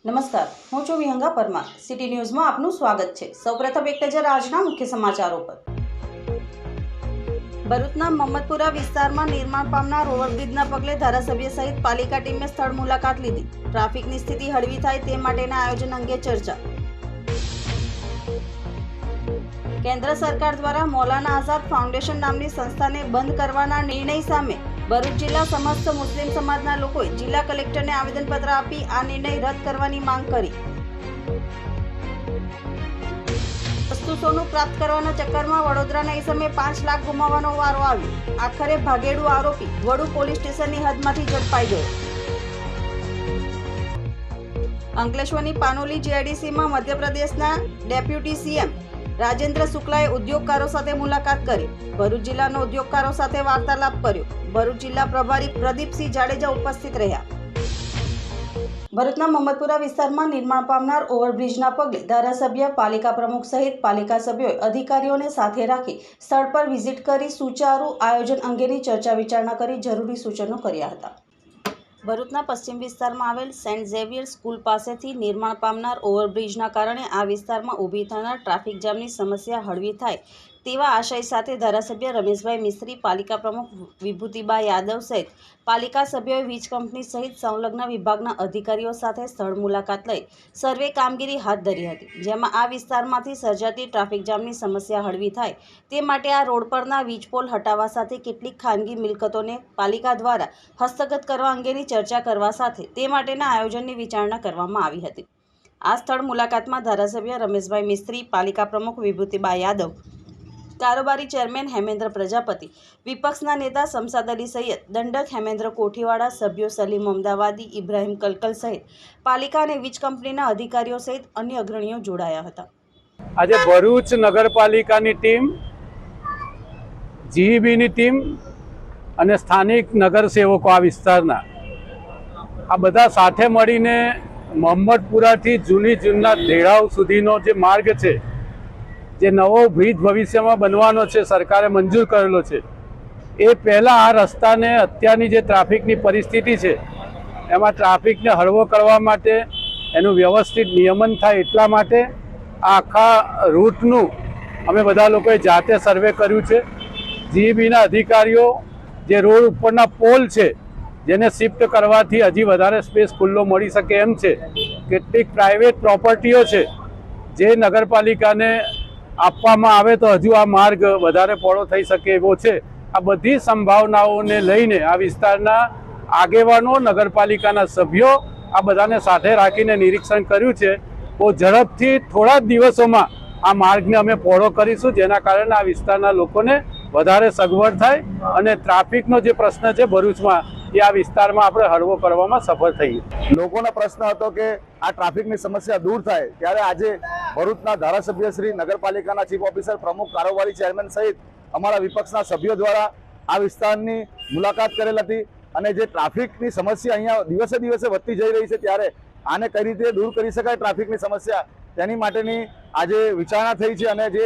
નમસ્કાર, હું છું વિહંગા પરમાર. સિટી ન્યૂઝમાં આપનું સ્વાગત છે. સૌપ્રથમ એક નજર આજના મુખ્ય સમાચારો પર. ભરૂચના મહમ્મદપુરા વિસ્તારમાં નિર્માણ પામનાર ઓવરબ્રિજના પગલે ધારાસભ્ય સહિત પાલિકા ટીમે સ્થળ મુલાકાત લીધી. ટ્રાફિકની સ્થિતિ હળવી થાય તે માટેના આયોજન અંગે ચર્ચા. કેન્દ્ર સરકાર દ્વારા મૌલાના આઝાદ ફાઉન્ડેશન નામની સંસ્થાને બંધ કરવાના નિર્ણય સામે ભરૂચ જિલ્લા સમસ્ત મુસ્લિમ સમાજના લોકોએ જિલ્લા કલેક્ટરને આવેદનપત્ર આપી આ નિર્ણય રદ કરવાની માંગ કરી. સસ્તું સોનું પ્રાપ્ત કરવાના ચક્કરમાં વડોદરાના ઇસમે 5 લાખ ગુમાવવાનો વારો આવ્યો. આખરે ભાગેડુ આરોપી વડુ પોલીસ સ્ટેશનની હદમાંથી ઝડપાઈ ગયો. અંકલેશ્વરની પાનોલી જીઆઈડીસીમાં મધ્યપ્રદેશના ડેપ્યુટી સીએમ રાજેન્દ્ર શુક્લાએ ઉદ્યોગકારો સાથે મુલાકાત કરી. ભરૂચ જિલ્લાના ઉદ્યોગકારો સાથે વાર્તાલાપ કર્યો. ભરૂચ જિલ્લા પ્રભારી પ્રદીપસિંહ જાડેજા ઉપસ્થિત રહ્યા. ભરૂચના મહમ્મદપુરા વિસ્તારમાં નિર્માણ પામનાર ઓવરબ્રિજના પગલે ધારાસભ્ય, પાલિકા પ્રમુખ સહિત પાલિકા સભ્યોએ અધિકારીઓને સાથે રાખી સ્થળ પર વિઝિટ કરી સુચારુ આયોજન અંગેની ચર્ચા વિચારણા કરી જરૂરી સૂચનો કર્યા હતા. ભરૂચના પશ્ચિમ વિસ્તારમાં આવેલ સેન્ટ ઝેવિયર સ્કૂલ પાસેથી નિર્માણ પામનાર ઓવરબ્રિજના કારણે આ વિસ્તારમાં ઊભી થનાર ટ્રાફિક જામની સમસ્યા હળવી થાય તેવા આશય સાથે ધારાસભ્ય રમેશભાઈ મિસ્ત્રી, પાલિકા પ્રમુખ વિભૂતિબા યાદવ સહિત પાલિકા સભ્યોએ વીજ કંપની સહિત સંલગ્ન વિભાગના અધિકારીઓ સાથે સ્થળ મુલાકાત લઈ સર્વે કામગીરી હાથ ધરી હતી. જેમાં આ વિસ્તારમાંથી સર્જાતી ટ્રાફિક જામની સમસ્યા હળવી થાય તે માટે આ રોડ પરના વીજપોલ હટાવવા સાથે કેટલીક ખાનગી મિલકતોને પાલિકા દ્વારા હસ્તગત કરવા અંગેની ચર્ચા કરવા સાથે તે માટેના આયોજનની વિચારણા કરવામાં આવી હતી. આ સ્થળ મુલાકાતમાં ધારાસભ્ય રમેશભાઈ મિસ્ત્રી, પાલિકા પ્રમુખ વિભૂતિબા યાદવ, કારોબારી ચેરમેન હેમેન્દ્ર પ્રજાપતિ, વિપક્ષના નેતા શમશાદ અલી સૈયદ, દંડક હેમેન્દ્ર કોઠીવાડા, સભ્યો સલીમ અમદાવાદી, ઇબ્રાહિમ કલકલ સહિત પાલિકા અને વીજ કંપનીના અધિકારીઓ સહિત અન્ય અગ્રણીઓ જોડાયા હતા. આજે ભરૂચ નગરપાલિકાની ટીમ, જીઈબીની ટીમ અને સ્થાનિક નગરસેવકો આ વિસ્તારના આ બધા સાથે મળીને મહમ્મદપુરાથી જૂના ધેડાવ સુધીનો જે માર્ગ છે, જે નવો બ્રિજ ભવિષ્યમાં બનવાનો છે, સરકારે મંજૂર કરેલો છે, એ પહેલાં આ રસ્તાને અત્યારની જે ટ્રાફિકની પરિસ્થિતિ છે એમાં ટ્રાફિકને હળવો કરવા માટે, એનું વ્યવસ્થિત નિયમન થાય એટલા માટે આ આખા રૂટનું અમે બધા લોકોએ જાતે સર્વે કર્યું છે. જીઈબીના અધિકારીઓ જે રોડ ઉપરના પોલ છે જેને શિફ્ટ કરવાથી હજી વધારે સ્પેસ ખુલ્લો મળી શકે એમ છે, કેટલીક પ્રાઇવેટ પ્રોપર્ટીઓ છે જે નગરપાલિકાને આપવામાં આવે તો હજુ આ માર્ગ વધારે પહોળો થઈ શકે એવો છે. આ બધી સંભાવનાઓને લઈને આ વિસ્તારના આગેવાનો, નગરપાલિકાના સભ્યો આ બધાને સાથે રાખીને નિરીક્ષણ કર્યું છે. બહુ ઝડપથી થોડા જ દિવસોમાં આ માર્ગને અમે પહોળો કરીશું, જેના કારણે આ વિસ્તારના લોકોને વધારે સગવડ થાય અને ટ્રાફિકનો જે પ્રશ્ન છે ભરૂચમાં એ આ વિસ્તારમાં આપણે હળવો કરવામાં સફળ થઈએ. લોકોનો પ્રશ્ન હતો કે આ ટ્રાફિકની સમસ્યા દૂર થાય, ત્યારે આજે ભરૂચના ધારાસભ્ય શ્રી, નગરપાલિકાના ચીફ ઓફિસર, પ્રમુખ, કારોબારી ચેરમેન સહિત અમારા વિપક્ષના સભ્યો દ્વારા આ વિસ્તારની મુલાકાત કરેલ હતી અને જે ટ્રાફિકની સમસ્યા અહીંયા દિવસે દિવસે વધતી જઈ રહી છે, ત્યારે આને કઈ રીતે દૂર કરી શકાય ટ્રાફિકની સમસ્યા, તેની માટેની આજે વિચારણા થઈ છે. અને જે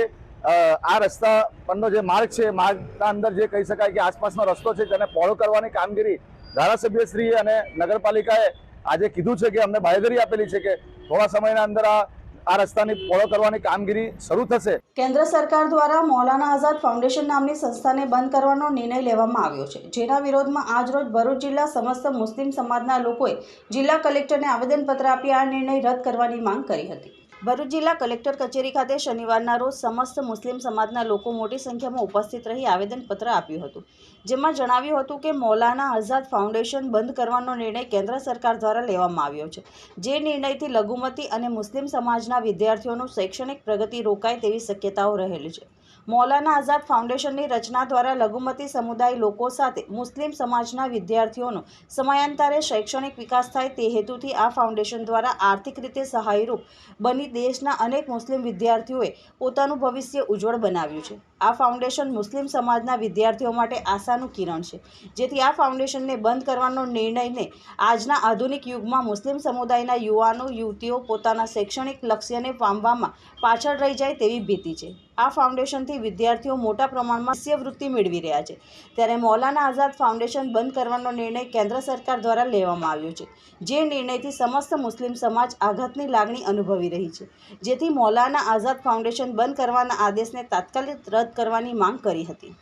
આ રસ્તા પરનો જે માર્ગ છે, માર્ગના અંદર જે કહી શકાય કે આસપાસનો રસ્તો છે તેને પહોળો કરવાની કામગીરી ધારાસભ્યશ્રીએ અને નગરપાલિકાએ આજે કીધું છે કે અમને બાંહેધરી આપેલી છે કે થોડા સમયના અંદર આ રસ્તાની પહોળો કરવાની કામગીરી શરૂ થશે. કેન્દ્ર સરકાર દ્વારા મૌલાના આઝાદ ફાઉન્ડેશન નામની સંસ્થાને બંધ કરવાનો નિર્ણય લેવામાં આવ્યો છે, જેના વિરોધમાં આજરોજ ભરૂચ જિલ્લા સમસ્ત મુસ્લિમ સમાજના લોકોએ જિલ્લા કલેક્ટરને આવેદનપત્ર આપી આ નિર્ણય રદ કરવાની માંગ કરી હતી. ભરૂચ જિલ્લા કલેક્ટર કચેરી ખાતે શનિવારના રોજ સમસ્ત મુસ્લિમ સમાજના લોકો મોટી સંખ્યામાં ઉપસ્થિત રહી આવેદનપત્ર આપ્યું હતું, જેમાં જણાવ્યું હતું કે મૌલાના આઝાદ ફાઉન્ડેશન બંધ કરવાનો નિર્ણય કેન્દ્ર સરકાર દ્વારા લેવામાં આવ્યો છે, જે નિર્ણયથી લઘુમતી અને મુસ્લિમ સમાજના વિદ્યાર્થીઓનું શૈક્ષણિક પ્રગતિ રોકાય તેવી શક્યતાઓ રહેલી છે. મૌલાના આઝાદ ફાઉન્ડેશનની રચના દ્વારા લઘુમતી સમુદાય લોકો સાથે મુસ્લિમ સમાજના વિદ્યાર્થીઓનો સમયાંતરે શૈક્ષણિક વિકાસ થાય તે હેતુથી આ ફાઉન્ડેશન દ્વારા આર્થિક રીતે સહાયરૂપ બની દેશના અનેક મુસ્લિમ વિદ્યાર્થીઓએ પોતાનું ભવિષ્ય ઉજ્જવળ બનાવ્યું છે. આ ફાઉન્ડેશન મુસ્લિમ સમાજના વિદ્યાર્થીઓ માટે આશાનું કિરણ છે, જેથી આ ફાઉન્ડેશનને બંધ કરવાનો નિર્ણયને આજના આધુનિક યુગમાં મુસ્લિમ સમુદાયના યુવાનો યુવતીઓ પોતાના શૈક્ષણિક લક્ષ્યને પામવામાં પાછળ રહી જાય તેવી ભીતિ છે. આ ફાઉન્ડેશનથી વિદ્યાર્થીઓ મોટા પ્રમાણમાં શિષ્યવૃત્તિ મેળવી રહ્યા છે, ત્યારે મૌલાના આઝાદ ફાઉન્ડેશન બંધ કરવાનો નિર્ણય કેન્દ્ર સરકાર દ્વારા લેવામાં આવ્યો છે, જે નિર્ણયથી સમસ્ત મુસ્લિમ સમાજ આઘાતની લાગણી અનુભવી રહી છે, જેથી મૌલાના આઝાદ ફાઉન્ડેશન બંધ કરવાના આદેશને તાત્કાલિક રદ કરવાની માંગ કરી હતી.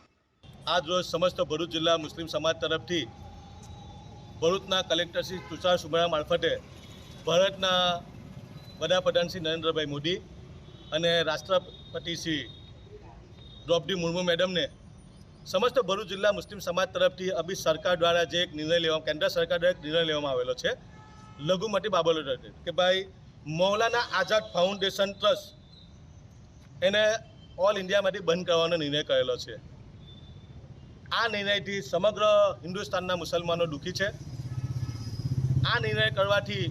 આજ રોજ સમસ્ત ભરૂચ જિલ્લા મુસ્લિમ સમાજ તરફથી ભરૂચના કલેક્ટર શ્રી તુષાર સુમેરા મારફતે ભારતના વડાપ્રધાન શ્રી નરેન્દ્રભાઈ મોદી અને રાષ્ટ્રપતિ શ્રી દ્રૌપદી મુર્મુ મેડમને સમસ્ત ભરૂચ જિલ્લા મુસ્લિમ સમાજ તરફથી અભી સરકાર દ્વારા જે એક નિર્ણય લેવામાં કેન્દ્ર સરકાર દ્વારા એક નિર્ણય લેવામાં આવેલો છે લઘુમતી બાબતો તરફથી કે ભાઈ મૌલાના આઝાદ ફાઉન્ડેશન ટ્રસ્ટ એને ઓલ ઇન્ડિયામાંથી બંધ કરવાનો નિર્ણય કરેલો છે. આ નિર્ણયથી સમગ્ર હિન્દુસ્તાનના મુસલમાનો દુઃખી છે. આ નિર્ણય કરવાથી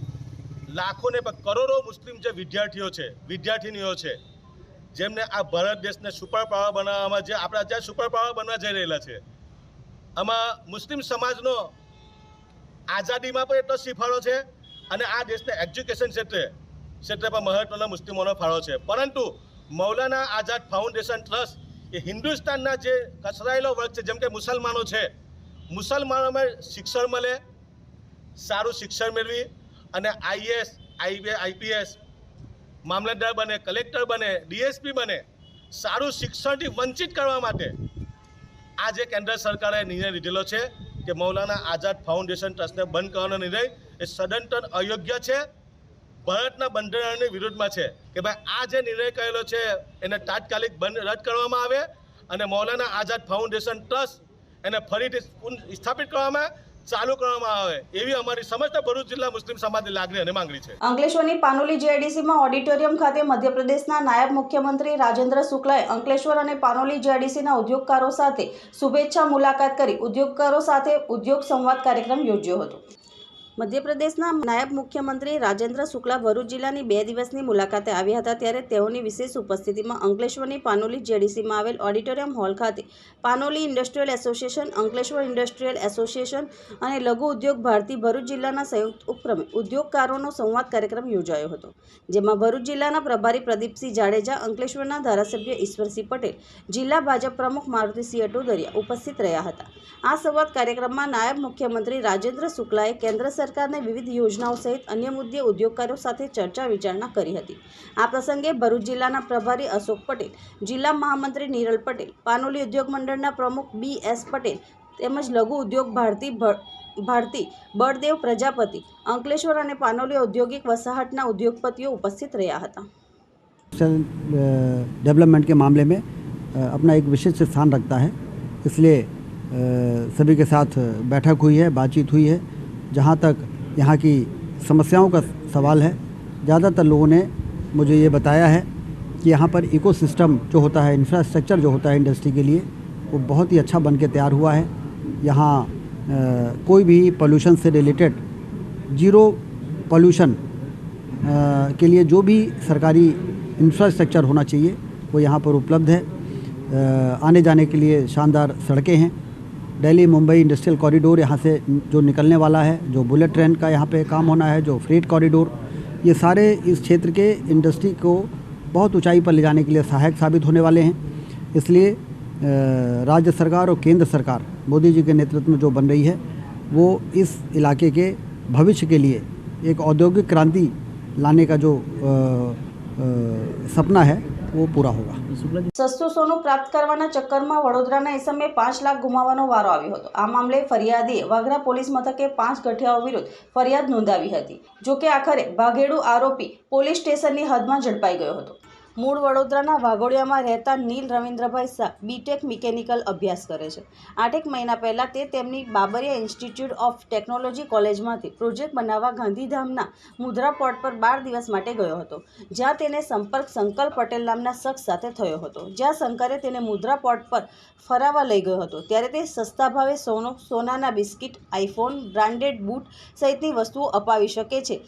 લાખોને કરોડો મુસ્લિમ જે વિદ્યાર્થીઓ છે વિદ્યાર્થીનીઓ છે જેમને આ ભારત દેશને સુપર પાવર બનાવવામાં જે આપણા જ્યાં સુપર પાવર બનવા જઈ રહેલા છે આમાં મુસ્લિમ સમાજનો આઝાદીમાં પણ એટલો જ ફાળો છે અને આ દેશના એજ્યુકેશન ક્ષેત્રે પણ મહત્વનો મુસ્લિમોનો ફાળો છે. પરંતુ મૌલાના આઝાદ ફાઉન્ડેશન ટ્રસ્ટ એ હિન્દુસ્તાનના જે કચરાયેલો વર્ગ છે જેમ કે મુસલમાનો છે મુસલમાનોમાં શિક્ષણ મળે, સારું શિક્ષણ મેળવી અને આઈએએસ આઈપીએસ મામલતદાર બને, કલેક્ટર બને, ડીએસપી બને, સારું શિક્ષણથી વંચિત કરવા માટે આ જે કેન્દ્ર સરકારે નિર્ણય લીધેલો છે કે મૌલાના આઝાદ ફાઉન્ડેશન ટ્રસ્ટને બંધ કરવાનો નિર્ણય એ સદંતર અયોગ્ય છે, ભારતના બંધારણની વિરુદ્ધમાં છે કે ભાઈ આ જે નિર્ણય કરેલો છે એને તાત્કાલિક બંધ રદ કરવામાં આવે અને મૌલાના આઝાદ ફાઉન્ડેશન ટ્રસ્ટ એને ફરીથી સ્થાપિત કરવામાં ચાલુ કરવામાં આવે એવી અમારી સમસ્ત ભરૂચ જિલ્લા મુસ્લિમ સમાજની લાગણી અને માંગણી છે. અંકલેશ્વરની પાનોલી જેઆઈડીસીમાં ઓડિટોરિયમ ખાતે મધ્યપ્રદેશના નાયબ મુખ્યમંત્રી રાજેન્દ્ર શુક્લાએ અંકલેશ્વર અને પાનોલી જેઆઈડીસીના ઉદ્યોગકારો સાથે શુભેચ્છા મુલાકાત કરી ઉદ્યોગકારો સાથે ઉદ્યોગ સંવાદ કાર્યક્રમ યોજ્યો હતો. મધ્યપ્રદેશના નાયબ મુખ્યમંત્રી રાજેન્દ્ર શુક્લા ભરૂચ જિલ્લાની 2 દિવસની મુલાકાતે આવ્યા હતા, ત્યારે તેઓની વિશેષ ઉપસ્થિતિમાં અંકલેશ્વરની પાનોલી જેડીસીમાં આવેલ ઓડિટોરિયમ હોલ ખાતે Panoli industrial association, Ankleshwar industrial association અને લઘુ ઉદ્યોગ ભારતી ભરૂચ જિલ્લાના સંયુક્ત ઉપક્રમે ઉદ્યોગકારોનો સંવાદ કાર્યક્રમ યોજાયો હતો, જેમાં ભરૂચ જિલ્લાના પ્રભારી પ્રદીપસિંહ જાડેજા, અંકલેશ્વરના ધારાસભ્ય ઈશ્વરસિંહ પટેલ, જિલ્લા ભાજપ પ્રમુખ મારુતિસિંહ અટોદરિયા ઉપસ્થિત રહ્યા હતા. આ સંવાદ કાર્યક્રમમાં નાયબ મુખ્યમંત્રી રાજેન્દ્ર શુક્લાએ કેન્દ્ર સરકારની વિવિધ યોજનાઓ સહિત અન્ય મુદ્દે ઉદ્યોગકારો સાથે ચર્ચા વિચારણા કરી હતી. આ પ્રસંગે ભરૂચ જિલ્લાના પ્રભારી અશોક પટેલ, જિલ્લા મહામંત્રી નિરલ પટેલ, પાનોલી ઉદ્યોગ મંડળના પ્રમુખ BS પટેલ તેમજ લઘુ ઉદ્યોગ ભારતી બળદેવ પ્રજાપતિ, અંકલેશ્વર અને પાનોલી ઔદ્યોગિક વસાહતના ઉદ્યોગપતિઓ ઉપસ્થિત રહ્યા હતા. डेवलपमेंट के मामले में अपना एक विशिष्ट स्थान रखता है, इसलिए सभी के साथ बैठक हुई है, बातचीत हुई है. जहाँ तक यहाँ की समस्याओं का सवाल है, ज़्यादातर लोगों ने मुझे ये बताया है कि यहाँ पर इकोसिस्टम जो होता है, इंफ्रास्ट्रक्चर जो होता है इंडस्ट्री के लिए, वो बहुत ही अच्छा बन के तैयार हुआ है. यहाँ कोई भी पोल्यूशन से रिलेटेड जीरो पोल्यूशन के लिए जो भी सरकारी इंफ्रास्ट्रक्चर होना चाहिए वो यहाँ पर उपलब्ध है. आने जाने के लिए शानदार सड़कें हैं. दिल्ली मुंबई इंडस्ट्रियल कॉरिडोर यहाँ से जो निकलने वाला है, जो बुलेट ट्रेन का यहाँ पे काम होना है, जो फ्रेट कॉरिडोर, ये सारे इस क्षेत्र के इंडस्ट्री को बहुत ऊंचाई पर ले जाने के लिए सहायक साबित होने वाले हैं. इसलिए राज्य सरकार और केंद्र सरकार मोदी जी के नेतृत्व में जो बन रही है वो इस इलाके के भविष्य के लिए एक औद्योगिक क्रांति लाने का जो सपना है वो पूरा होगा. સસ્તું સોનું પ્રાપ્ત કરવાના ચક્કરમાં વડોદરાના એસમે 5 લાખ ગુમાવવાનો વારો આવ્યો હતો. આ મામલે ફરિયાદીએ વાગરા પોલીસ મથકે 5 ગઠિયાઓ વિરુદ્ધ ફરિયાદ નોંધાવી હતી. જોકે આખરે ભાગેડુ આરોપી પોલીસ સ્ટેશનની હદમાં ઝડપાઈ ગયો હતો. મૂળ વડોદરાના વાઘોડિયામાં રહેતા નીલ રવિન્દ્રભાઈ શાહ બીટેક મિકેનિકલ અભ્યાસ કરે છે. 8 મહિના પહેલાં તે તેમની બાબરિયા ઇન્સ્ટિટ્યૂટ ઓફ ટેકનોલોજી કોલેજમાંથી પ્રોજેક્ટ બનાવવા ગાંધીધામના મુદ્રા પોર્ટ પર 12 દિવસ માટે ગયો હતો, જ્યાં તેને સંપર્ક શંકર પટેલ નામના શખ્સ સાથે થયો હતો. જ્યાં શંકરે તેને મુદ્રા પોર્ટ પર ફરાવવા લઈ ગયો હતો, ત્યારે તે સસ્તા ભાવે સોનાના બિસ્કિટ, આઈફોન, બ્રાન્ડેડ બૂટ સહિતની વસ્તુઓ અપાવી શકે છે,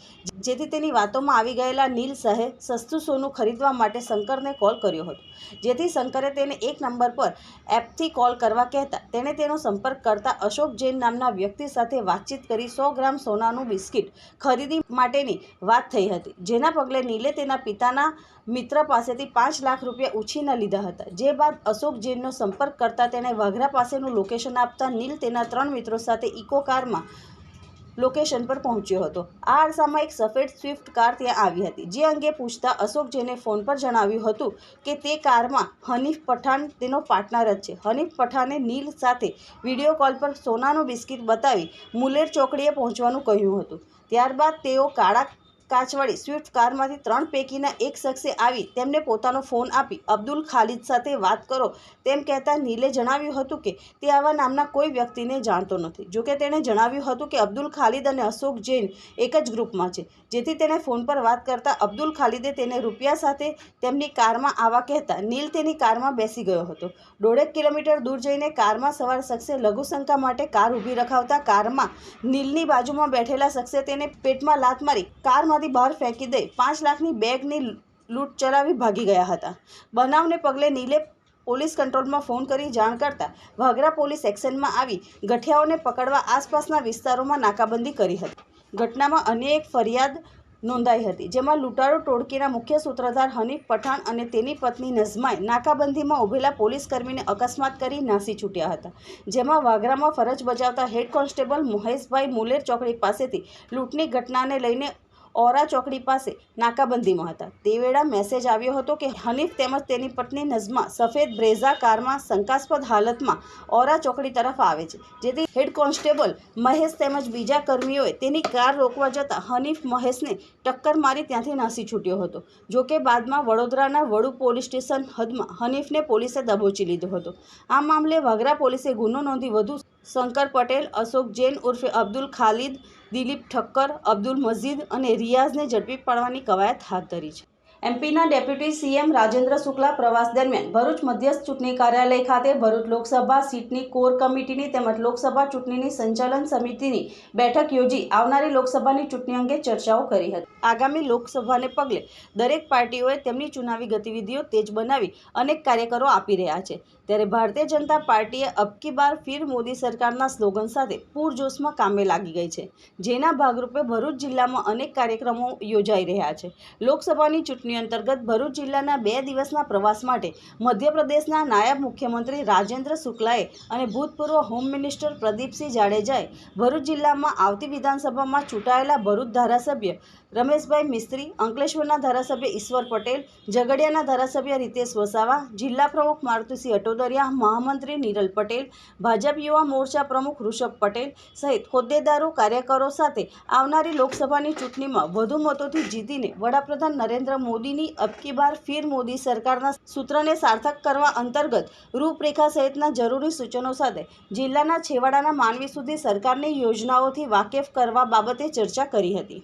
જેથી તેની વાતોમાં આવી ગયેલા નીલ શાહે સસ્તું સોનું ખરીદવા માટે અને શંકરને કોલ કર્યો હતો, જેથી શંકરે તેને એક નંબર પર એપથી કોલ કરવા કહેતા તેણે તેનો સંપર્ક કરતા અશોક જૈન નામના વ્યક્તિ સાથે વાતચીત કરી 100 ગ્રામ સોનાનું બિસ્કિટ ખરીદી માટેની વાત થઈ હતી, જેના પગલે નીલે તેના પિતાના મિત્ર પાસેથી 5 લાખ રૂપિયા ઉછીના લીધા હતા। જે બાદ અશોક જૈનનો સંપર્ક કરતા તેણે વાઘરા પાસેનું લોકેશન આપતા નીલ તેના 3 મિત્રો સાથે ઇકો કારમાં લોકેશન પર પહોંચ્યો હતો। આ અરસામાં એક સફેદ સ્વિફ્ટ કાર ત્યાં આવી હતી, જે અંગે પૂછતા અશોક જૈને ફોન પર જણાવ્યું હતું કે તે કારમાં હનીફ પઠાણ તેનો પાર્ટનર જ છે। હનીફ પઠાણે નીલ સાથે વિડીયો કોલ પર સોનાનું બિસ્કિટ બતાવી મુલેર ચોકડીએ પહોંચવાનું કહ્યું હતું। ત્યારબાદ તેઓ કાળા કાચવાળી સ્વિફ્ટ કારમાંથી 3 પૈકીના એક શખ્સે આવી તેમને પોતાનો ફોન આપી અબ્દુલ ખાલિદ સાથે વાત કરો તેમ કહેતા નીલે જણાવ્યું હતું કે તે આવા નામના કોઈ વ્યક્તિને જાણતો નથી। જોકે તેણે જણાવ્યું હતું કે અબ્દુલ ખાલિદ અને અશોક જૈન એક જ ગ્રુપમાં છે, જેથી તેણે ફોન પર વાત કરતા અબ્દુલ ખાલિદે તેને રૂપિયા સાથે તેમની કારમાં આવવા કહેતા નીલ તેની કારમાં બેસી ગયો હતો। 1.5 કિલોમીટર દૂર જઈને કારમાં સવાર શખ્સે લઘુશંકા માટે કાર ઊભી રખાવતા કારમાં નીલની બાજુમાં બેઠેલા શખ્સે તેને પેટમાં લાત મારી કારમાં બહાર ફેંકી દઈ 5 લાખની બેગની લૂંટ ચલાવી ભાગી ગયા હતા। બનાવને પગલે નીલે પોલીસ કંટ્રોલમાં ફોન કરી જાણ કરતા વાઘરા પોલીસ એક્શનમાં આવી ગઠિયાઓને પકડવા આસપાસના વિસ્તારોમાં નાકાબંધી કરી હતી। ઘટનામાં અન્ય એક ફરિયાદ નોંધાઈ હતી, જેમાં લૂંટારૂ ટોળકીના મુખ્ય સૂત્રધાર હનીફ પઠાણ અને તેની પત્ની નઝમાએ નાકાબંધીમાં ઊભેલા પોલીસકર્મીને અકસ્માત કરી નાસી છૂટ્યા હતા, જેમાં વાઘરામાં ફરજ બજાવતા હેડ કોન્સ્ટેબલ મહેશભાઈ મુલેર ચોકડી પાસેથી લૂંટની ઘટનાને લઈને ઓરા ચોકડી પાસે નાકાબંધીમાં હતા। તે વેળા મેસેજ આવ્યો હતો કે હનીફ તેમજ તેની પત્ની નઝમા સફેદ બ્રેઝા કારમાં શંકાસ્પદ હાલતમાં ઓરા ચોકડી તરફ આવે છે, જેથી હેડ કોન્સ્ટેબલ મહેશ તેમજ બીજા કર્મીઓએ તેની કાર રોકવા જતાં હનીફ મહેશને ટક્કર મારી ત્યાંથી નાસી છૂટ્યો હતો। જોકે બાદમાં વડોદરાના વડુ પોલીસ સ્ટેશન હદમાં હનીફને પોલીસે દબોચી લીધો હતો। આ મામલે વાઘરા પોલીસે ગુનો નોંધી વધુ શંકર પટેલ, અશોક જૈન ઉર્ફે અબ્દુલ ખાલિદ, દિલીપ ઠક્કર, અબ્દુલ મજીદ અને રિયાઝને ઝડપી પાડવાની કવાયત હાથ ધરી છે। એમપીના ડેપ્યુટી સીએમ રાજેન્દ્ર શુક્લા પ્રવાસ દરમિયાન ભરૂચ મધ્યસ્થ ચૂંટણી કાર્યાલય ખાતે ભરૂચ લોકસભા સીટની કોર કમિટીની તેમજ લોકસભા ચૂંટણીની સંચાલન સમિતિની બેઠક યોજી આવનારી લોકસભાની ચૂંટણી અંગે ચર્ચાઓ કરી હતી। આગામી લોકસભાને પગલે દરેક પાર્ટીઓએ તેમની ચુનાવી ગતિવિધિઓ તેજ બનાવી અનેક કાર્યકરો આપી રહ્યા છે, ત્યારે ભારતીય જનતા પાર્ટીએ અબ કી બાર ફિર મોદી સરકારના સ્લોગન સાથે પૂરજોશમાં કામે લાગી ગઈ છે, જેના ભાગરૂપે ભરૂચ જિલ્લામાં અનેક કાર્યક્રમો યોજાઈ રહ્યા છે। લોકસભાની ચૂંટણી અંતર્ગત ભરૂચ જિલ્લાના 2 દિવસના પ્રવાસ માટે મધ્યપ્રદેશના નાયબ મુખ્યમંત્રી રાજેન્દ્ર શુક્લાએ અને ભૂતપૂર્વ હોમ મિનિસ્ટર પ્રદીપસિંહ જાડેજાએ ભરૂચ જિલ્લામાં આવતી વિધાનસભામાં ચૂંટાયેલા ભરૂચ ધારાસભ્ય રમેશભાઈ મિસ્ત્રી, અંકલેશ્વરના ધારાસભ્ય ઈશ્વર પટેલ, ઝઘડિયાના ધારાસભ્ય રીતેશ વસાવા, જિલ્લા પ્રમુખ મારુતિસિંહ અટોદરિયા, મહામંત્રી નિરલ પટેલ, ભાજપ યુવા મોરચા પ્રમુખ ઋષભ પટેલ સહિત હોદ્દેદારો કાર્યકરો સાથે આવનારી લોકસભાની ચૂંટણીમાં વધુ મતોથી જીતીને વડાપ્રધાન નરેન્દ્ર મોદીની અબ કી બાર ફિર મોદી સરકારના સૂત્રને સાર્થક કરવા અંતર્ગત રૂપરેખા સહિતના જરૂરી સૂચનો સાથે જિલ્લાના છેવાડાના માનવી સુધી સરકારની યોજનાઓથી વાકેફ કરવા બાબતે ચર્ચા કરી હતી।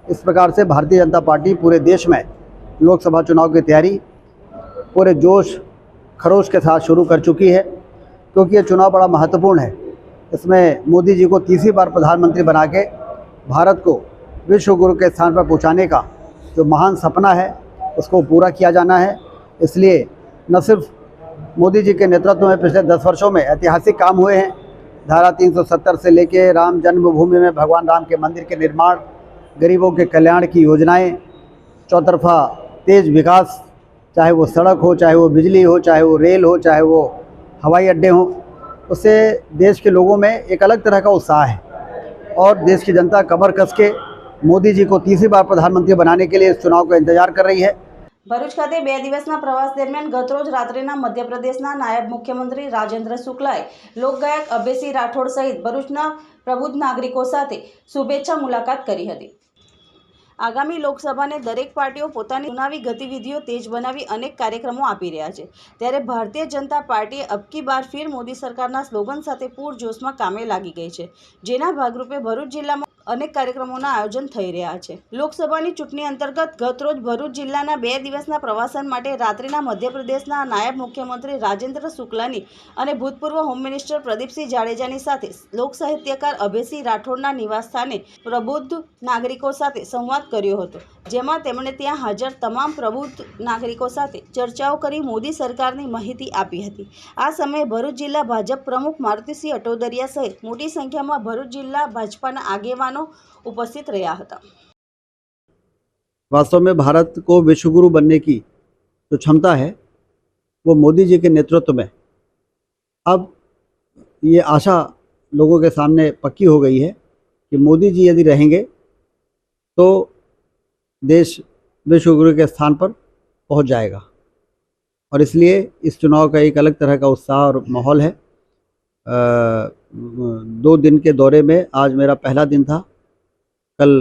इस प्रकार से भारतीय जनता पार्टी पूरे देश में लोकसभा चुनाव की तैयारी पूरे जोश खरोश के साथ शुरू कर चुकी है, क्योंकि ये चुनाव बड़ा महत्वपूर्ण है। इसमें मोदी जी को तीसरी बार प्रधानमंत्री बना के भारत को विश्व गुरु के स्थान पर पहुंचाने का जो महान सपना है उसको पूरा किया जाना है। इसलिए न सिर्फ मोदी जी के नेतृत्व में पिछले 10 वर्षों में ऐतिहासिक काम हुए हैं। धारा 370 से लेके राम जन्मभूमि में भगवान राम के मंदिर के निर्माण, गरीबों के कल्याण की योजनाएं, चौतरफा तेज विकास, चाहे वो सड़क हो, चाहे वो बिजली हो, चाहे वो रेल हो, चाहे वो हवाई अड्डे हों, उससे देश के लोगों में एक अलग तरह का उत्साह है और देश की जनता कमर कस के मोदी जी को तीसरी बार प्रधानमंत्री बनाने के लिए इस चुनाव का इंतजार कर रही है। ભરૂચ ખાતે 2 દિવસના પ્રવાસ દરમિયાન ગતરોજ રાત્રિના મધ્યપ્રદેશના નાયબ મુખ્યમંત્રી રાજેન્દ્ર શુક્લાએ લોકગાયક અભયસિંહ રાઠોડ સહિત ભરૂચના પ્રબુદ્ધ નાગરિકો સાથે શુભેચ્છા મુલાકાત કરી હતી। આગામી લોકસભાને દરેક પાર્ટીઓ પોતાની ચુનાવી ગતિવિધિઓ તેજ બનાવી અનેક કાર્યક્રમો આપી રહ્યા છે, ત્યારે ભારતીય જનતા પાર્ટીએ અબ કી બાર ફિર મોદી સરકારના સ્લોગન સાથે પૂરજોશમાં કામે લાગી ગઈ છે, જેના ભાગરૂપે ભરૂચ જિલ્લામાં અનેક કાર્યક્રમોના આયોજન થઈ રહ્યા છે। લોકસભાની ચૂંટણી અંતર્ગત ગતરોજ ભરૂચ જિલ્લાના 2 દિવસના પ્રવાસન માટે રાત્રિના મધ્યપ્રદેશના નાયબ મુખ્યમંત્રી રાજેન્દ્ર શુક્લાની અને ભૂતપૂર્વ હોમ મિનિસ્ટર પ્રદીપસિંહ જાડેજાની સાથે લોક સાહિત્યકાર અભયસિંહ રાઠોડના નિવાસસ્થાને પ્રબુદ્ધ નાગરિકો સાથે સંવાદ કર્યો હતો, જેમાં તેમણે ત્યાં હાજર તમામ પ્રબુદ્ધ નાગરિકો સાથે ચર્ચાઓ કરી મોદી સરકારની માહિતી આપી હતી। આ સમયે ભરૂચ જિલ્લા ભાજપ પ્રમુખ મારુતિસિંહ અટોદરિયા સહિત મોટી સંખ્યામાં ભરૂચ જિલ્લા ભાજપાના આગેવાનો ઉપસ્થિત રહ્યા હતા। वास्तव में भारत को विश्वगुरु बनने की जो क्षमता है वो मोदी जी के नेतृत्व में अब ये आशा लोगों के सामने पक्की हो गई है कि मोदी जी यदि रहेंगे तो देश विश्वगुरु के स्थान पर पहुंच जाएगा। और इसलिए इस चुनाव का एक अलग तरह का उत्साह और माहौल है। 2 दिन के दौरे में आज मेरा पहला दिन था। कल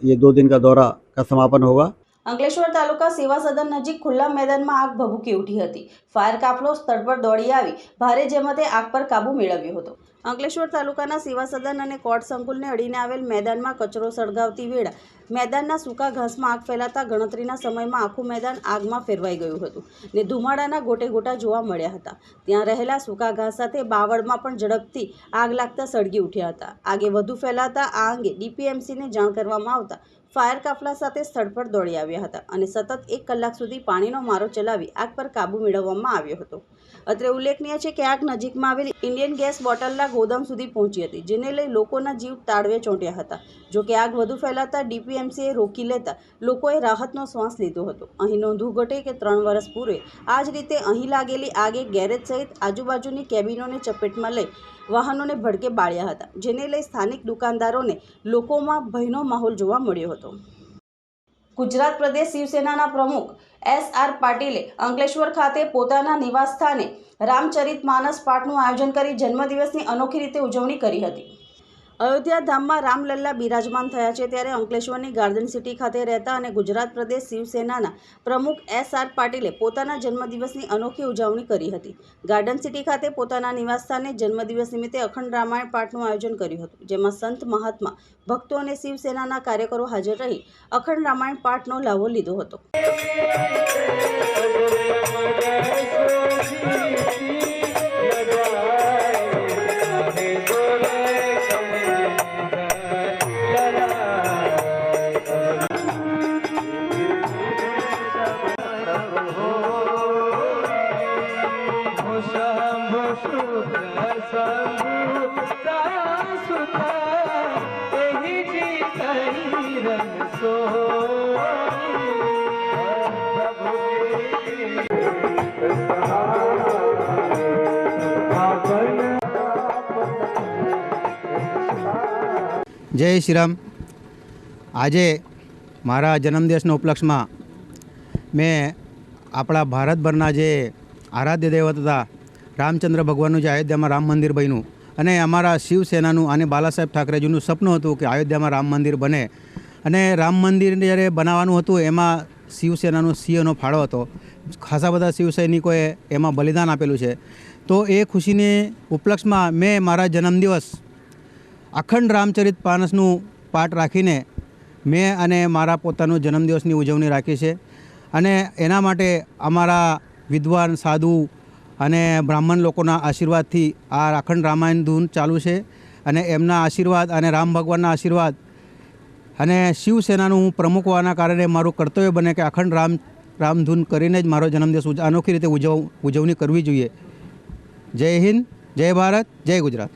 ये 2 दिन का दौरा का समापन होगा। અંકલેશ્વર તાલુકા સેવા સદન નજીક ખુલ્લા મેદાનમાં આગ ભભૂકી ઉઠી હતી। ફાયર કાફલો સ્થળ પર દોડી આવી ભારે જહેમતે આગ પર કાબૂ મેળવ્યો હતો। અંકલેશ્વર તાલુકાના સેવા સદન અને કોર્ટ સંકુલને અડીને આવેલ મેદાનમાં કચરો સળગાવતી વેળા મેદાનના સૂકા ઘાસમાં આગ ફેલાતા ગણતરીના સમયમાં આખું મેદાન આગમાં ફેરવાઈ ગયું હતું ને ધુમાડાના ગોટે ગોટા જોવા મળ્યા હતા। ત્યાં રહેલા સૂકા ઘાસ સાથે બાવળમાં પણ ઝડપથી આગ લાગતા સળગી ઉઠ્યા હતા। આગે વધુ ફેલાતા આ અંગે ડીપીએમસીને જાણ કરવામાં આવતા ફાયર કાફલા સાથે સ્થળ પર દોડી આવ્યા હતા અને સતત 1 કલાક સુધી પાણીનો મારો ચલાવી આગ પર કાબૂ મેળવવામાં આવ્યો હતો। અત્રે ઉલ્લેખનીય છે કે આગ નજીકમાં આવેલી ઇન્ડિયન ગેસ બોટલના ગોદામ સુધી પહોંચી હતી, જેને લઈ લોકોના જીવ તાળવે ચોંટ્યા હતા। જો કે આગ વધુ ફેલાતા ડીપીએમસીએ રોકી લેતા લોકોએ રાહતનો શ્વાસ લીધો હતો। અહીં નોંધવું ઘટે કે 3 વર્ષ પૂર્વે આ જ રીતે અહીં લાગેલી આગે ગેરેજ સહિત આજુબાજુની કેબિનોને ચપેટમાં લઈ વાહનોને ભડકે બાળ્યા હતા, જેને લઈ સ્થાનિક દુકાનદારોને લોકોમાં ભયનો માહોલ જોવા મળ્યો હતો। ગુજરાત પ્રદેશ શિવસેનાના પ્રમુખ SR પાટીલે અંકલેશ્વર ખાતે પોતાના નિવાસસ્થાને રામચરિતમાનસ પાઠનું આયોજન કરી જન્મદિવસની અનોખી રીતે ઉજવણી કરી હતી। અયોધ્યા ધામમાં રામલલ્લા બિરાજમાન થયા છે, ત્યારે અંકલેશ્વરની ગાર્ડન સિટી ખાતે રહેતા અને ગુજરાત પ્રદેશ શિવસેનાના પ્રમુખ SR પાટીલે પોતાના જન્મદિવસની અનોખી ઉજવણી કરી હતી। ગાર્ડન સિટી ખાતે પોતાના નિવાસસ્થાને જન્મદિવસ નિમિત્તે અખંડ રામાયણ પાઠનું આયોજન કર્યું હતું, જેમાં સંત મહાત્મા ભક્તો અને શિવસેનાના કાર્યકરો હાજર રહી અખંડ રામાયણ પાઠનો લાવો લીધો હતો। જય શ્રી રામ। આજે મારા જન્મદિવસના ઉપલક્ષમાં મેં આપણા ભારતભરના જે આરાધ્ય દેવત હતા રામચંદ્ર ભગવાનનું જે અયોધ્યામાં રામ મંદિર બન્યું અને અમારા શિવસેનાનું અને બાલાસાહેબ ઠાકરેજીનું સપનું હતું કે અયોધ્યામાં રામ મંદિર બને અને રામ મંદિર જ્યારે બનાવવાનું હતું એમાં શિવસેનાનું સિંહનો ફાળો હતો। ખાસા બધા શિવસૈનિકોએ એમાં બલિદાન આપેલું છે। તો એ ખુશીની ઉપલક્ષમાં મેં મારા જન્મદિવસ અખંડ રામચરિત માનસનું પાઠ રાખીને મેં અને મારા પોતાનું જન્મદિવસની ઉજવણી રાખી છે। અને એના માટે અમારા વિદ્વાન સાધુ અને બ્રાહ્મણ લોકોના આશીર્વાદથી આ અખંડ રામાયણ ધૂન ચાલુ છે અને એમના આશીર્વાદ અને રામ ભગવાનના આશીર્વાદ અને શિવસેનાનું હું પ્રમુખ હોવાના કારણે મારું કર્તવ્ય બને કે અખંડ રામધૂન કરીને જ મારો જન્મદિવસ અનોખી રીતે ઉજવણી કરવી જોઈએ। જય હિન્દ, જય ભારત, જય ગુજરાત।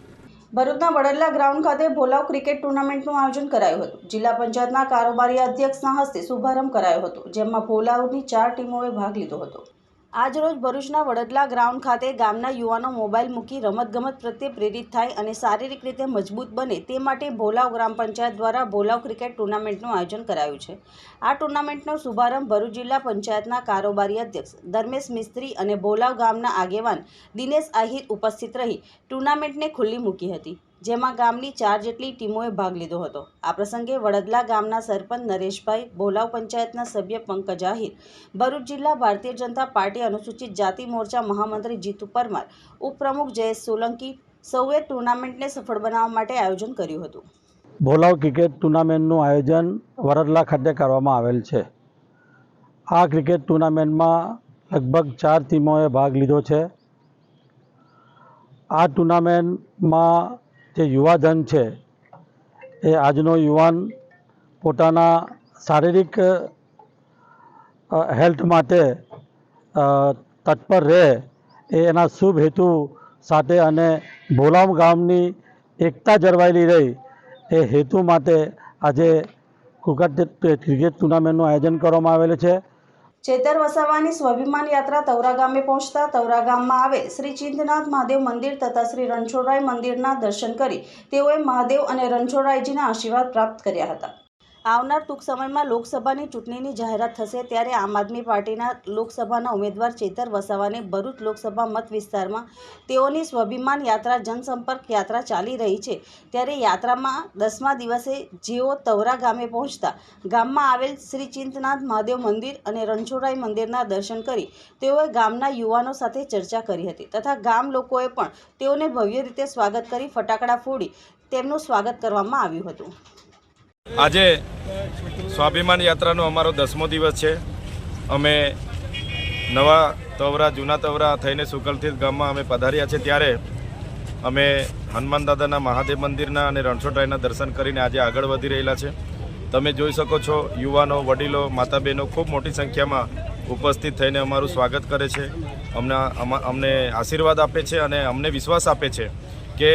ભરૂચના વડોદરા ગ્રાઉન્ડ ખાતે ભોલાવ ક્રિકેટ ટુર્નામેન્ટનું આયોજન કરાયું હતું। જિલ્લા પંચાયતના કારોબારી અધ્યક્ષના હસ્તે શુભારંભ કરાયો હતો, જેમાં ભોલાવની 4 ટીમોએ ભાગ લીધો હતો। આજરોજ ભરૂચના વડોદરા ગ્રાઉન્ડ ખાતે ગામના યુવાનો મોબાઈલ મૂકી રમતગમત પ્રત્યે પ્રેરિત થાય અને શારીરિક રીતે મજબૂત બને તે માટે ભોલાવ ગ્રામ પંચાયત દ્વારા ભોલાવ ક્રિકેટ ટુર્નામેન્ટનું આયોજન કરાયું છે। આ ટુર્નામેન્ટનો શુભારંભ ભરૂચ જિલ્લા પંચાયતના કારોબારી અધ્યક્ષ ધર્મેશ મિસ્ત્રી અને ભોલાવ ગામના આગેવાન દિનેશ આહિર ઉપસ્થિત રહી ટુર્નામેન્ટને ખુલ્લી મૂકી હતી, જેમાં ગામની 4 જેટલી ટીમોએ ભાગ લીધો હતો। આ પ્રસંગે વડોદરા ગામના સરપંચ નરેશભાઈ, ભોલાવ પંચાયતના સભ્ય પંકજ આહિર, ભરૂચ જિલ્લા ભારતીય જનતા પાર્ટી અનુસૂચિત જાતિ મોરચા મહામંત્રી જીતુ પરમાર, ઉપપ્રમુખ જયેશ સોલંકી સૌએ ટુર્નામેન્ટને સફળ બનાવવા માટે આયોજન કર્યું હતું। ભોલાવ ક્રિકેટ ટુર્નામેન્ટનું આયોજન વડોદરા ખાતે કરવામાં આવેલ છે। આ ક્રિકેટ ટુર્નામેન્ટમાં લગભગ 4 ટીમોએ ભાગ લીધો છે। આ ટુર્નામેન્ટમાં જે યુવાધન છે એ આજનો યુવાન પોતાના શારીરિક હેલ્થ માટે તત્પર રહે એ એના શુભ હેતુ સાથે અને ભોલાવ ગામની એકતા જળવાયેલી રહી એ હેતુ માટે આજે ક્રિકેટ ટુર્નામેન્ટનું આયોજન કરવામાં આવેલું છે. ચેતર વસાવાની સ્વાભિમાન યાત્રા તવરા ગામે પહોંચતા તવરા ગામમાં આવેલ શ્રી ચિંતનાથ મહાદેવ મંદિર તથા શ્રી રણછોડરાય મંદિરના દર્શન કરી તેઓએ મહાદેવ અને રણછોડરાયજીના આશીર્વાદ પ્રાપ્ત કર્યા હતા. આવનાર ટૂંક સમયમાં લોકસભાની ચૂંટણીની જાહેરાત થશે ત્યારે આમ આદમી પાર્ટીના લોકસભાના ઉમેદવાર ચેતર વસાવાને ભરૂચ લોકસભા મત વિસ્તારમાં તેઓની સ્વાભિમાન યાત્રા જનસંપર્ક યાત્રા ચાલી રહી છે ત્યારે યાત્રામાં 10મા દિવસે જેઓ તવરા ગામે પહોંચતા ગામમાં આવેલ શ્રી ચિંતનાથ મહાદેવ મંદિર અને રણછોડરાય મંદિરના દર્શન કરી તેઓએ ગામના યુવાનો સાથે ચર્ચા કરી હતી તથા ગામ લોકોએ પણ તેઓને ભવ્ય રીતે સ્વાગત કરી ફટાકડા ફોડી તેમનું સ્વાગત કરવામાં આવ્યું હતું. આજે સ્વાભિમાન યાત્રાનો અમારો 10મો દિવસ છે. અમે નવા તવરા જૂના તવરા થઈને સુકલતીર્થ ગામમાં અમે પધાર્યા છે ત્યારે અમે હનુમાન દાદાના મહાદેવ મંદિરના અને રણછોડરાયના દર્શન કરીને આજે આગળ વધી રહેલા છે. તમે જોઈ શકો છો યુવાનો, વડીલો, માતા બહેનો ખૂબ મોટી સંખ્યામાં ઉપસ્થિત થઈને અમારું સ્વાગત કરે છે, અમને આશીર્વાદ આપે છે અને અમને વિશ્વાસ આપે છે કે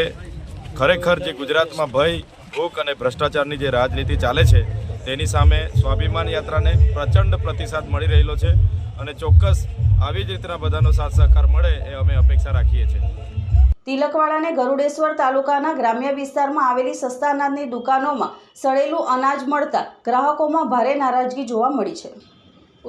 ખરેખર જે ગુજરાતમાં ભય, ભૂખ અને ભ્રષ્ટાચારની જે રાજનીતિ ચાલે છે તેની સામે સ્વાભિમાન યાત્રાને પ્રચંડ પ્રતિસાદ મળી રહેલો છે અને ચોક્કસ આવી જ રીતના બધાનો સાથ સહકાર મળે એ અમે અપેક્ષા રાખીએ છીએ. તિલકવાડાને ગરુડેશ્વર તાલુકાના ગ્રામ્ય વિસ્તારમાં આવેલી સસ્તા અનાજની દુકાનોમાં સડેલું અનાજ મળતા ગ્રાહકોમાં ભારે નારાજગી જોવા મળી છે.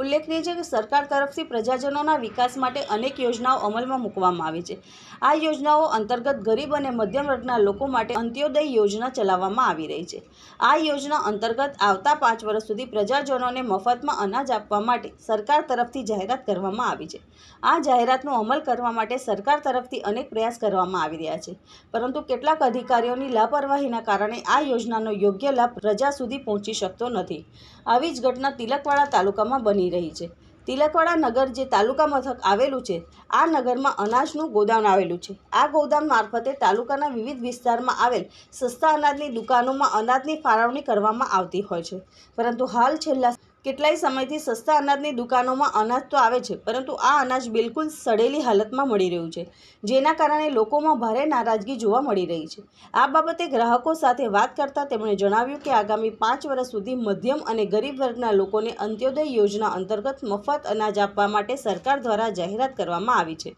ઉલ્લેખનીય છે કે સરકાર તરફથી પ્રજાજનોના વિકાસ માટે અનેક યોજનાઓ અમલમાં મૂકવામાં આવી છે. આ યોજનાઓ અંતર્ગત ગરીબ અને મધ્યમ વર્ગના લોકો માટે અંત્યોદય યોજના ચલાવવામાં આવી રહી છે. આ યોજના અંતર્ગત આવતા 5 વર્ષ સુધી પ્રજાજનોને મફતમાં અનાજ આપવા માટે સરકાર તરફથી જાહેરાત કરવામાં આવી છે. આ જાહેરાતનો અમલ કરવા માટે સરકાર તરફથી અનેક પ્રયાસ કરવામાં આવી રહ્યા છે, પરંતુ કેટલાક અધિકારીઓની લાપરવાહીના કારણે આ યોજનાનો યોગ્ય લાભ પ્રજા સુધી પહોંચી શકતો નથી. આવી જ ઘટના તિલકવાડા તાલુકામાં બની રહી છે. તિલકવાડા નગર જે તાલુકા મથક આવેલું છે, આ નગરમાં અનાજનું ગોદામ આવેલું છે. આ ગોદામ મારફતે તાલુકાના વિવિધ વિસ્તારમાં આવેલ સસ્તા અનાજની દુકાનોમાં અનાજની ફાળવણી કરવામાં આવતી હોય છે, પરંતુ હાલ છેલ્લા કેટલાય સમયથી સસ્તા અનાજની દુકાનોમાં અનાજ તો આવે છે, પરંતુ આ અનાજ બિલકુલ સડેલી હાલતમાં મળી રહ્યું છે, જેના કારણે લોકોમાં ભારે નારાજગી જોવા મળી રહી છે. આ બાબતે ગ્રાહકો સાથે વાત કરતા તેમણે જણાવ્યું કે આગામી 5 વર્ષ સુધી મધ્યમ અને ગરીબ વર્ગના લોકોને અંત્યોદય યોજના અંતર્ગત મફત અનાજ આપવા માટે સરકાર દ્વારા જાહેરાત કરવામાં આવી છે,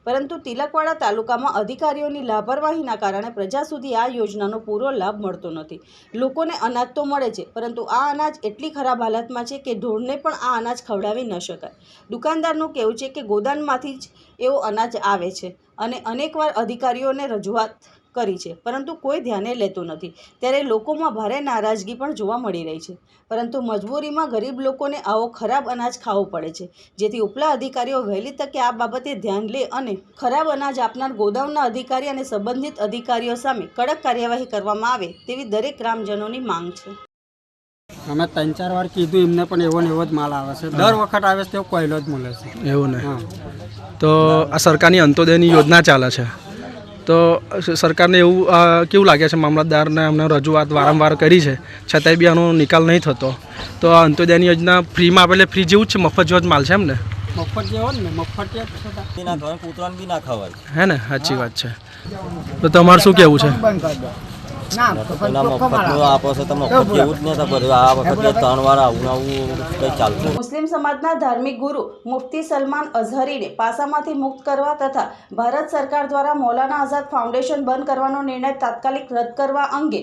પરંતુ તિલકવાડા તાલુકામાં અધિકારીઓની લાપરવાહીના કારણે પ્રજા સુધી આ યોજનાનો પૂરો લાભ મળતો નથી. લોકોને અનાજ તો મળે છે, પરંતુ આ અનાજ એટલી ખરાબ હાલતમાં છે કે ઢોરને પણ આ અનાજ ખવડાવી ન શકાય. દુકાનદારનું કહેવું છે કે ગોદામમાંથી જ એવો અનાજ આવે છે અને અનેકવાર અધિકારીઓને રજૂઆત કરી છે, પરંતુ કોઈ ધ્યાને લેતું નથી. ત્યારે લોકોમાં ભારે નારાજગી પણ જોવા મળી રહી છે, પરંતુ મજબૂરીમાં ગરીબ લોકોને આવો ખરાબ અનાજ ખાવું પડે છે, જેથી ઉપલા અધિકારીઓ વહેલી તકે આ બાબતે ધ્યાન લે અને ખરાબ અનાજ આપનાર ગોદામના અધિકારી અને સંબંધિત અધિકારીઓ સામે કડક કાર્યવાહી કરવામાં આવે તેવી દરેક ગ્રામજનોની માંગ છે. અમે 3-4 વાર કીધું એમને પણ એવો ને એવો જ માલ આવે છે. દર વખત આવે છે તેવો કોયલો જ મળે છે. એવું ને? તો આ સરકારની અંત્યોદયની યોજના ચાલે છે, તો સરકારને એવું કેવું લાગે છે? મામલતદારને અમને રજૂઆત વારંવાર કરી છે, છતાંય બી આનો નિકાલ નહીં થતો. તો આ અંત્યોદયની યોજના ફ્રીમાં આપે, ફ્રી જેવું જ છે, મફત જેવો જ માલ છે એમ ને? મફત જેવો જ ને, મફત બી ના ખવાય હે ને? સાચી વાત છે. તો તમારું શું કહેવું છે? મુસ્લિમ સમાજના ધાર્મિક ગુરુ મુફ્તી સલમાન અઝહરીને પાસામાંથી મુક્ત કરવા તથા ભારત સરકાર દ્વારા મૌલાના આઝાદ ફાઉન્ડેશન બંધ કરવાનો નિર્ણય તાત્કાલિક રદ કરવા અંગે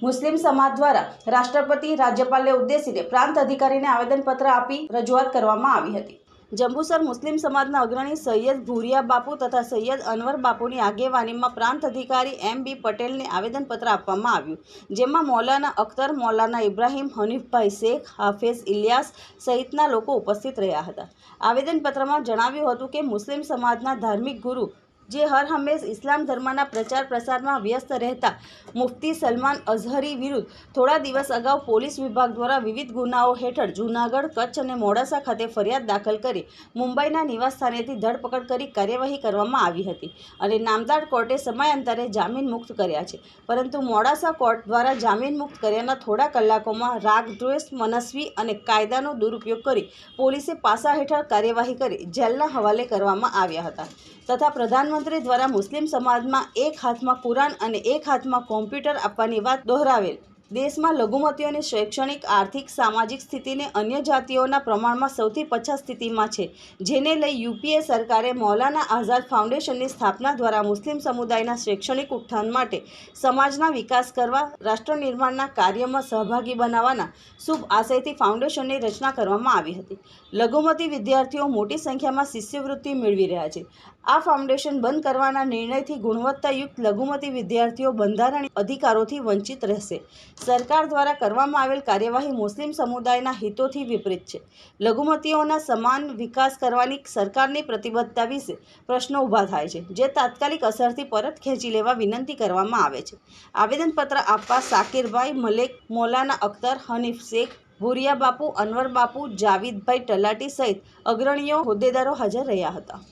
મુસ્લિમ સમાજ દ્વારા રાષ્ટ્રપતિ, રાજ્યપાલને ઉદ્દેશીને પ્રાંત અધિકારીને આવેદનપત્ર આપી રજૂઆત કરવામાં આવી હતી. જંબુસર મુસ્લિમ સમાજના અગ્રણી સૈયદ ભૂરિયા બાપુ તથા સૈયદ અનવર બાપુની આગેવાનીમાં પ્રાંત અધિકારી M.B. પટેલને આવેદનપત્ર આપવામાં આવ્યું, જેમાં મૌલાના અખ્તર, મૌલાના ઇબ્રાહીમ, હનીફભાઈ શેખ, હાફેઝ ઇલિયાસ સહિતના લોકો ઉપસ્થિત રહ્યા હતા. આવેદનપત્રમાં જણાવ્યું હતું કે મુસ્લિમ સમાજના ધાર્મિક ગુરુ જે હર હંમેશ ઇસ્લામ ધર્મના પ્રચાર પ્રસારમાં વ્યસ્ત રહેતા મુફ્તી સલમાન અઝહરી વિરુદ્ધ થોડા દિવસ અગાઉ પોલીસ વિભાગ દ્વારા વિવિધ ગુનાઓ હેઠળ જૂનાગઢ, કચ્છ અને મોડાસા ખાતે ફરિયાદ દાખલ કરી મુંબઈના નિવાસસ્થાનેથી ધરપકડ કરી કાર્યવાહી કરવામાં આવી હતી અને નામદાર કોર્ટે સમયાંતરે જામીન મુક્ત કર્યા છે. પરંતુ મોડાસા કોર્ટ દ્વારા જામીન મુક્ત કર્યાના થોડા કલાકોમાં રાગદ્વેષ, મનસ્વી અને કાયદાનો દુરુપયોગ કરી પોલીસે પાસા હેઠળ કાર્યવાહી કરી જેલના હવાલે કરવામાં આવ્યા હતા તથા પ્રધાનમંત્રી દ્વારા મુસ્લિમ સમાજમાં એક હાથમાં કુરાન અને એક હાથમાં કોમ્પ્યુટર આપવાની વાત દોહરાવેલ દેશમાં લઘુમતીઓની શૈક્ષણિક, આર્થિક, સામાજિક સ્થિતિને અન્ય જાતિઓના પ્રમાણમાં સૌથી પછાત સ્થિતિમાં છે, જેને લઈ યુપીએ સરકારે મૌલાના આઝાદ ફાઉન્ડેશનની સ્થાપના દ્વારા મુસ્લિમ સમુદાયના શૈક્ષણિક ઉત્થાન માટે સમાજના વિકાસ કરવા, રાષ્ટ્ર નિર્માણના કાર્યમાં સહભાગી બનાવવાના શુભ આશયથી ફાઉન્ડેશનની રચના કરવામાં આવી હતી. લઘુમતી વિદ્યાર્થીઓ મોટી સંખ્યામાં શિષ્યવૃત્તિ મેળવી રહ્યા છે. આ ફાઉન્ડેશન બંધ કરવાના નિર્ણયથી ગુણવત્તાયુક્ત લઘુમતી વિદ્યાર્થીઓ બંધારણીય અધિકારોથી વંચિત રહેશે. સરકાર દ્વારા કરવામાં આવેલ કાર્યવાહી મુસ્લિમ સમુદાયના હિતોથી વિપરીત છે. લઘુમતીઓના સમાન વિકાસ કરવાની સરકારની પ્રતિબદ્ધતા વિશે પ્રશ્નો ઊભા થાય છે, જે તાત્કાલિક અસરથી પરત ખેંચી લેવા વિનંતી કરવામાં આવે છે. આવેદનપત્ર આપવા સાકિરભાઈ મલેક, મૌલાના અખ્તર, હનીફ શેખ, ભુરિયા બાપુ, અનવર બાપુ, જાવીદભાઈ તલાટી સહિત અગ્રણીઓ હોદ્દેદારો હાજર રહ્યા હતા.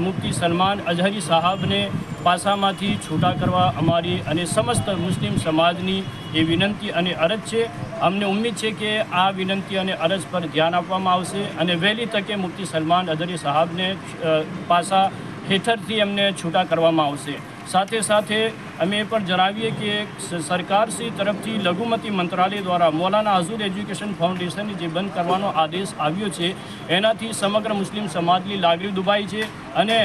મુફ્તી સલમાન અઝહરી સાહેબને પાસામાંથી છૂટા કરવા અમારી અને સમસ્ત મુસ્લિમ સમાજની એ વિનંતી અને અરજ છે. અમને ઉમ્મીદ છે કે આ વિનંતી અને અરજ પર ધ્યાન આપવામાં આવશે અને વહેલી તકે મુફ્તી સલમાન અઝહરી સાહેબને પાસા હેઠળથી એમને છૂટા કરવામાં આવશે. સાથે સાથે અમે એ પણ જણાવીએ કે સરકારશ્રી તરફથી લઘુમતી મંત્રાલય દ્વારા મૌલાના આઝાદ એજ્યુકેશન ફાઉન્ડેશન જે બંધ કરવાનો આદેશ આવ્યો છે, એનાથી સમગ્ર મુસ્લિમ સમાજની લાગણી દુભાઈ છે અને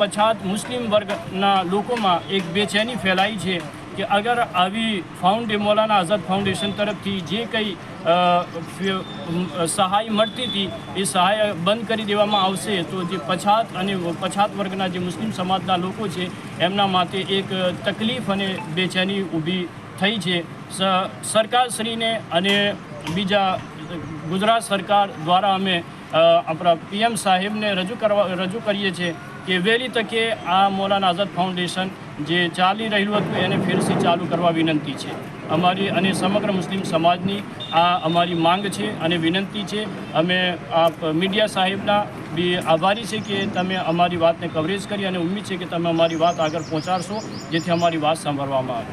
પછાત મુસ્લિમ વર્ગના લોકોમાં એક બેચેની ફેલાઈ છે કે અગર આવી મૌલાના આઝાદ ફાઉન્ડેશન તરફથી જે કંઈ સહાય મળતી હતી એ સહાય બંધ કરી દેવામાં આવશે તો જે પછાત અને પછાત વર્ગના જે મુસ્લિમ સમાજના લોકો છે એમના માટે એક તકલીફ અને બેચેની ઊભી થઈ છે. સરકારશ્રીને અને બીજા ગુજરાત સરકાર દ્વારા અમે આપણા PM સાહેબને રજૂ કરીએ છીએ કે વહેલી તકે આ મૌલાના આઝાદ ફાઉન્ડેશન જે ચાલી રહ્યું હતું એને ફેરથી ચાલુ કરવા વિનંતી છે અમારી અને સમગ્ર મુસ્લિમ સમાજની આ અમારી માંગ છે અને વિનંતી છે. અમે મીડિયા સાહેબના બી આભારી છે કે તમે અમારી વાતને કવરેજ કરી અને ઉમ્મીદ છે કે તમે અમારી વાત આગળ પહોંચાડશો જેથી અમારી વાત સાંભળવામાં આવે.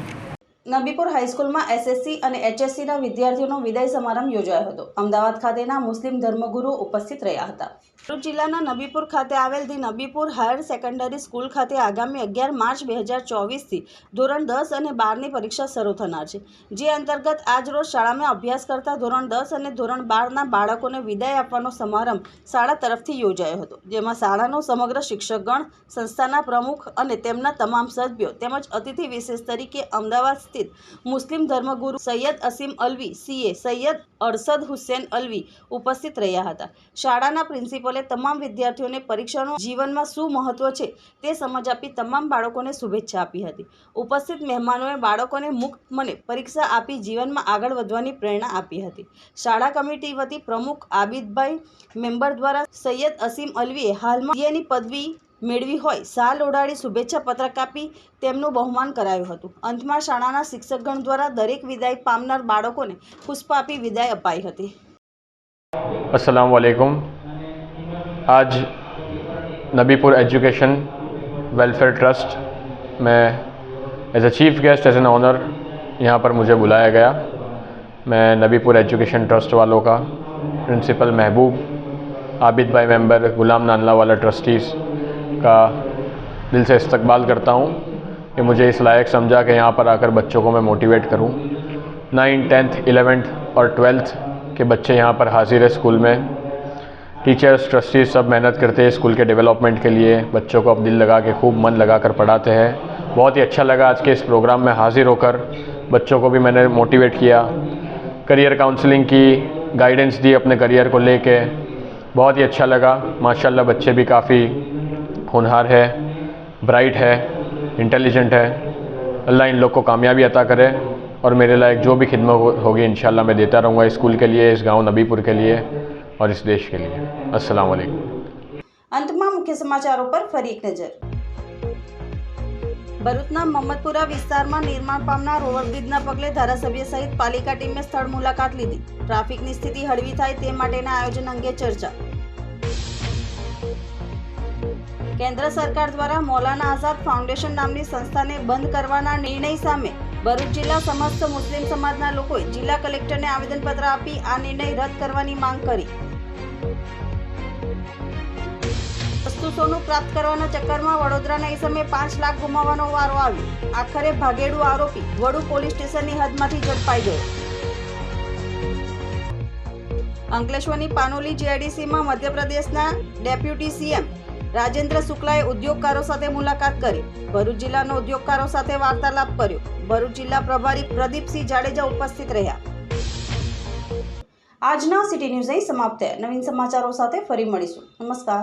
નબીપુર હાઈસ્કૂલમાં SSC અને HSCના વિદ્યાર્થીઓનો વિદાય સમારંભ યોજાયો હતો. અમદાવાદ ખાતેના મુસ્લિમ ધર્મગુરુઓ ઉપસ્થિત રહ્યા હતા. ભરૂચ જિલ્લાના નબીપુર ખાતે આવેલ the Nabipur higher secondary school ખાતે આગામી 11 માર્ચ 2024થી ધોરણ 10 અને 12ની પરીક્ષા શરૂ થનાર છે, જે અંતર્ગત આજરોજ શાળામાં અભ્યાસ કરતા ધોરણ 10 અને ધોરણ 12ના બાળકોને વિદાય આપવાનો સમારંભ શાળા તરફથી યોજાયો હતો, જેમાં શાળાનો સમગ્ર શિક્ષકગણ, સંસ્થાના પ્રમુખ અને તેમના તમામ સભ્યો તેમજ અતિથિ વિશેષ તરીકે અમદાવાદ સ્થિત મુસ્લિમ ધર્મગુરુ સૈયદ અસીમ અલવી CA, સૈયદ અરશદ હુસેન અલવી ઉપસ્થિત રહ્યા હતા. શાળાના પ્રિન્સિપલે તમામ વિદ્યાર્થીઓને પરીક્ષાનું જીવનમાં શું મહત્વ છે તે સમજ આપી તમામ બાળકોને શુભેચ્છા આપી હતી. ઉપસ્થિત મહેમાનોએ બાળકોને મુક્ત મને પરીક્ષા આપી જીવનમાં આગળ વધવાની પ્રેરણા આપી હતી. શાળા કમિટી વતી પ્રમુખ આબિદભાઈ, મેમ્બર દ્વારા સૈયદ અસીમ અલવીએ હાલમાં CAની પદવી મેળવી હોય શાલ ઓઢાડી શુભેચ્છા પત્રક આપી તેમનું બહુમાન કરાયું હતું. અંતમાં શાળાના શિક્ષકગણ દ્વારા દરેક વિદાય પામનાર બાળકોને પુષ્પ આપી વિદાય અપાઈ હતી. अस्सलाम वालेकुम. आज नबीपुर एजुकेशन वेलफेयर ट्रस्ट में as a chief guest, as an honour यहाँ पर मुझे बुलाया गया. मैं नबीपुर एजुकेशन ट्रस्ट वालों का, प्रिंसिपल महबूब, आबिद भाई मेंबर, गुलाम नानला वाला ट्रस्टीज़ का दिल से इस्तकबाल करता हूँ कि मुझे इस लायक समझा कि यहाँ पर आकर बच्चों को मैं मोटिवेट करूँ. 9th, 10th, 11th और 12th के बच्चे यहाँ पर हाजिर है स्कूल में. टीचर्स, ट्रस्टीज सब मेहनत करते हैं स्कूल के डेवलपमेंट के लिए. बच्चों को अब दिल लगा के खूब मन लगा कर पढ़ाते हैं. बहुत ही अच्छा लगा आज के इस प्रोग्राम में हाजिर होकर. बच्चों को भी मैंने मोटिवेट किया, करियर काउंसलिंग की, गाइडेंस दी अपने करियर को लेके. बहुत ही अच्छा लगा. माशाल्लाह बच्चे भी काफ़ी होनहार है, ब्राइट है, इंटेलिजेंट है. अल्लाह इन लोग को कामयाबी अता करे और मेरे लायक जो भी खिदमत होगी इंशाल्लाह मैं देता रहूँगा इस स्कूल के लिए, इस गांव नबीपुर के लिए और इस देश के लिए. अस्सलाम वालेकुम. अंतમાં મુખ્ય સમાચારો પર ફરી એક નજર. ભરૂચના મહમ્મદપુરા વિસ્તારમાં નિર્માણ પામનાર ઓવરબ્રિજના પગલે ધારાસભ્ય સહિત પાલિકા ટીમે સ્થળ મુલાકાત લીધી. ટ્રાફિકની સ્થિતિ હળવી થાય તે માટેના આયોજન અંગે ચર્ચા. કેન્દ્ર સરકાર દ્વારા મૌલાના આઝાદ ફાઉન્ડેશન નામની સંસ્થાને બંધ કરવાના નિર્ણય સામે ભરૂચ જિલ્લા સમસ્ત મુસ્લિમ સમાજના લોકોએ જિલ્લા કલેક્ટરને આવેદનપત્ર આપી આ નિર્ણય રદ કરવાની માંગ કરી. સસ્તું સોનું પ્રાપ્ત કરવાના ચક્કરમાં વડોદરાના ઈસમે 5 લાખ ગુમાવવાનો વારો આવ્યો. આખરે ભાગેડુ આરોપી વડુ પોલીસ સ્ટેશનની હદમાંથી ઝડપાઈ ગયો. અંકલેશ્વરની પાનોલી જીઆઈડીસીમાં મધ્યપ્રદેશના ડેપ્યુટી સીએમ રાજેન્દ્ર શુક્લાએ ઉદ્યોગકારો સાથે મુલાકાત કરી. ભરૂચ જિલ્લાનો ઉદ્યોગકારો સાથે વાર્તાલાપ કર્યો. ભરૂચ જિલ્લા પ્રભારી પ્રદીપસિંહ જાડેજા ઉપસ્થિત રહ્યા. આજના સિટી ન્યૂઝ અહીં સમાપ્ત થયા. નવીન સમાચારો સાથે ફરી મળીશું. નમસ્કાર.